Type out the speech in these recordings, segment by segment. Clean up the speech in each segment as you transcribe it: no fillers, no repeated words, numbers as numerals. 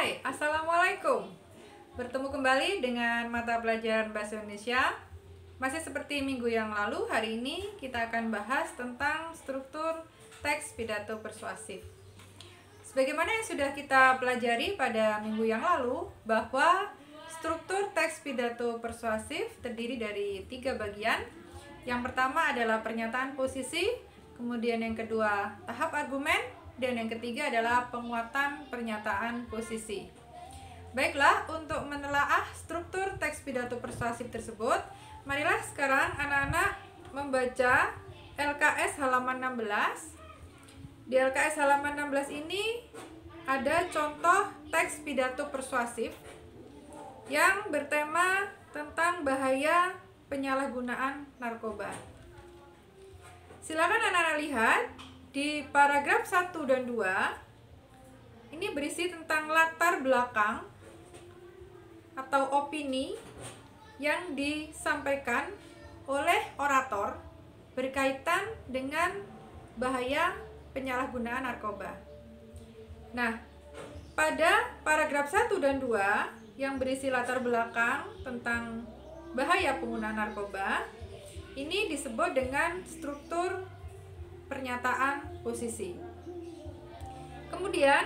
Hai, Assalamualaikum. Bertemu kembali dengan mata pelajaran Bahasa Indonesia. Masih seperti minggu yang lalu, hari ini kita akan bahas tentang struktur teks pidato persuasif. Sebagaimana yang sudah kita pelajari pada minggu yang lalu, bahwa struktur teks pidato persuasif terdiri dari 3 bagian. Yang pertama adalah pernyataan posisi, kemudian yang kedua tahap argumen, dan yang ketiga adalah penguatan pernyataan posisi. Baiklah, untuk menelaah struktur teks pidato persuasif tersebut, marilah sekarang anak-anak membaca LKS halaman 16. Di LKS halaman 16 ini ada contoh teks pidato persuasif yang bertema tentang bahaya penyalahgunaan narkoba. Silakan anak-anak lihat di paragraf 1 dan 2. Ini berisi tentang latar belakang atau opini yang disampaikan oleh orator berkaitan dengan bahaya penyalahgunaan narkoba. Nah, pada paragraf 1 dan 2 yang berisi latar belakang tentang bahaya penggunaan narkoba, ini disebut dengan struktur pernyataan posisi. Kemudian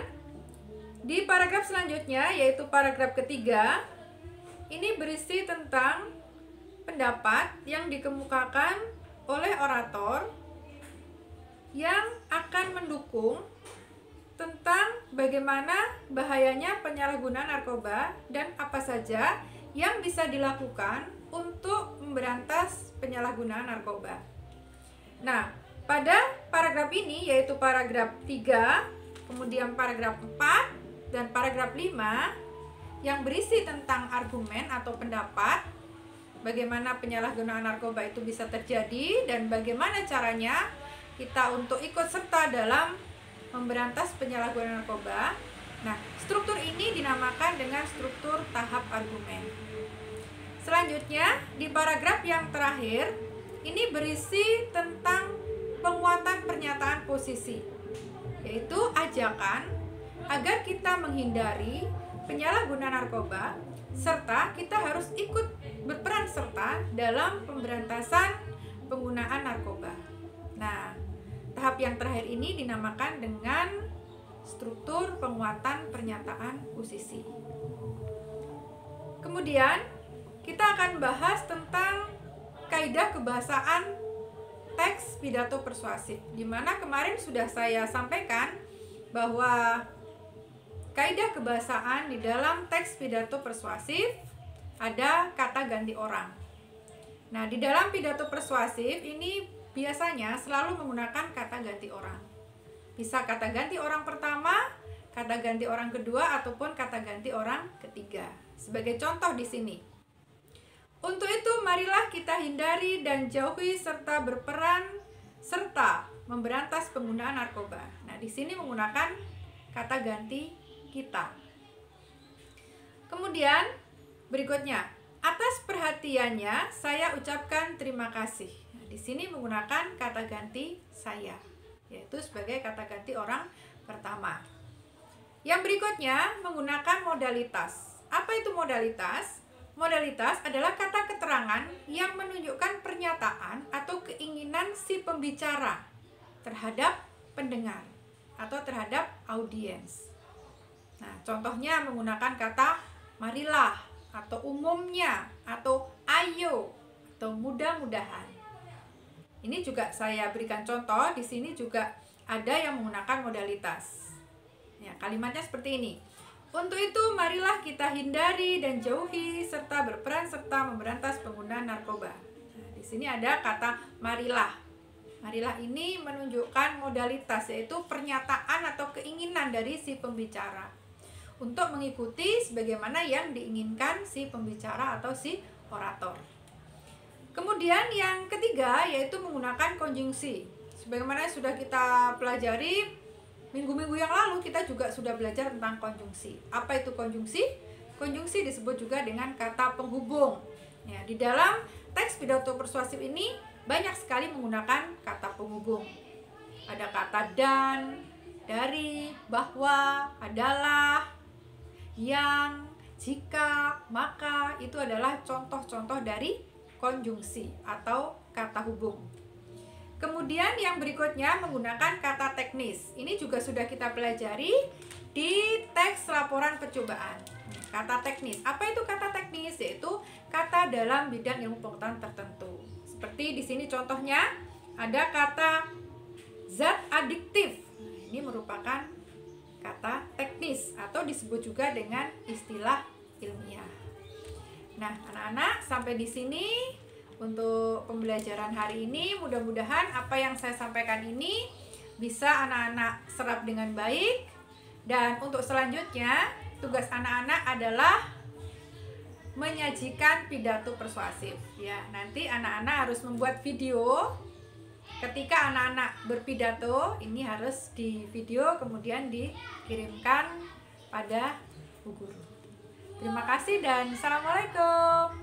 di paragraf selanjutnya, yaitu paragraf ketiga, ini berisi tentang pendapat yang dikemukakan oleh orator yang akan mendukung tentang bagaimana bahayanya penyalahgunaan narkoba dan apa saja yang bisa dilakukan untuk memberantas penyalahgunaan narkoba. Nah, pada paragraf ini, yaitu paragraf 3, kemudian paragraf 4, dan paragraf 5 yang berisi tentang argumen atau pendapat bagaimana penyalahgunaan narkoba itu bisa terjadi dan bagaimana caranya kita untuk ikut serta dalam memberantas penyalahgunaan narkoba. Nah, struktur ini dinamakan dengan struktur tahap argumen. Selanjutnya, di paragraf yang terakhir, ini berisi tentang penguatan pernyataan posisi, yaitu ajakan agar kita menghindari penyalahgunaan narkoba serta kita harus ikut berperan serta dalam pemberantasan penggunaan narkoba. Nah, tahap yang terakhir ini dinamakan dengan struktur penguatan pernyataan posisi. Kemudian kita akan bahas tentang kaidah kebahasaan teks pidato persuasif, di mana kemarin sudah saya sampaikan bahwa kaidah kebahasaan di dalam teks pidato persuasif ada kata ganti orang. Nah, di dalam pidato persuasif ini biasanya selalu menggunakan kata ganti orang. Bisa kata ganti orang pertama, kata ganti orang kedua, ataupun kata ganti orang ketiga. Sebagai contoh di sini. Untuk itu, marilah kita hindari dan jauhi serta berperan serta memberantas penggunaan narkoba. Nah, di sini menggunakan kata ganti kita. Kemudian, berikutnya, atas perhatiannya saya ucapkan terima kasih. Nah, di sini menggunakan kata ganti saya, yaitu sebagai kata ganti orang pertama. Yang berikutnya menggunakan modalitas. Apa itu modalitas? Modalitas adalah kata keterangan yang menunjukkan pernyataan atau keinginan si pembicara terhadap pendengar atau terhadap audiens. Nah, contohnya menggunakan kata marilah atau umumnya atau ayo atau mudah-mudahan. Ini juga saya berikan contoh, di sini juga ada yang menggunakan modalitas. Ya, kalimatnya seperti ini. Untuk itu, marilah kita hindari dan jauhi serta berperan serta memberantas penggunaan narkoba. Nah, di sini ada kata marilah. Marilah ini menunjukkan modalitas, yaitu pernyataan atau keinginan dari si pembicara untuk mengikuti sebagaimana yang diinginkan si pembicara atau si orator. Kemudian yang ketiga yaitu menggunakan konjungsi. Sebagaimana sudah kita pelajari minggu-minggu yang lalu, kita juga sudah belajar tentang konjungsi. Apa itu konjungsi? Konjungsi disebut juga dengan kata penghubung. Ya, di dalam teks pidato persuasif ini banyak sekali menggunakan kata penghubung. Ada kata dan, dari, bahwa, adalah, yang, jika, maka itu adalah contoh-contoh dari konjungsi atau kata hubung. Kemudian yang berikutnya menggunakan kata teknis. Ini juga sudah kita pelajari di teks laporan percobaan. Kata teknis. Apa itu kata teknis? Yaitu kata dalam bidang ilmu pengetahuan tertentu. Seperti di sini contohnya ada kata zat adiktif. Ini merupakan kata teknis atau disebut juga dengan istilah ilmiah. Nah, anak-anak, sampai di sini untuk pembelajaran hari ini. Mudah-mudahan apa yang saya sampaikan ini bisa anak-anak serap dengan baik. Dan untuk selanjutnya, tugas anak-anak adalah menyajikan pidato persuasif. Ya, nanti anak-anak harus membuat video. Ketika anak-anak berpidato, ini harus di video kemudian dikirimkan pada bu guru. Terima kasih dan assalamualaikum.